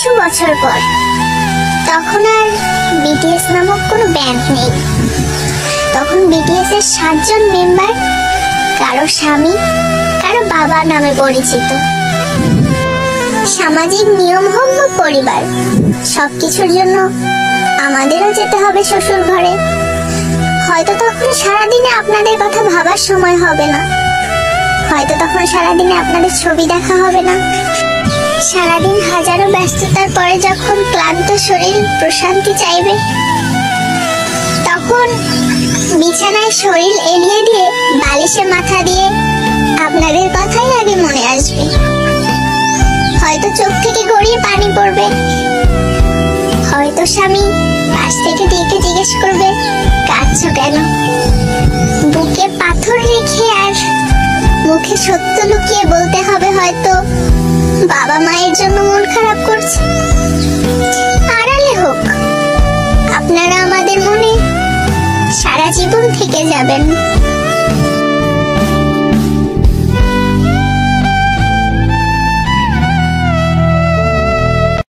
কিছু বছর পর। তখন আর বিটিএস নামক কোনো ব্যান্ড নেই। তখন বিটিএস এর 7 জন মেম্বার কারো স্বামী, কারো বাবা নামে পরিচিত। সামাজিক নিয়ম হোক বা পরিবার, সবকিছুর জন্য আমাদেরও যেতে হবে শ্বশুর ঘরে। হয়তো তখন সারাদিনে আপনাদের কথা ভাবার সময় হবে না, হয়তো তখন সারাদিনে আপনাদের ছবি দেখা হবে না। সারাদিন হাজারো ব্যস্ততার পরে যখন ক্লান্ত শরীর প্রশান্তি চাইবে, তখন বিছানায় শরীর এলিয়ে দিয়ে বালিশে মাথা দিয়ে আপনাদের কথাই আগে মনে আসবে। হয়তো চোখ থেকে গড়িয়ে পানি পড়বে, হয়তো স্বামী পাশ থেকে ডেকে জিজ্ঞেস করবে কাঁদছো কেন। বুকে পাথর রেখে আর মুখে সত্য লুকিয়ে বলতে হবে হয়তো বাবা মায়ের জন্য মন খারাপ করছে। আড়ালে হোক, আপনারা আমাদের মনে সারা জীবন থেকে যাবেন।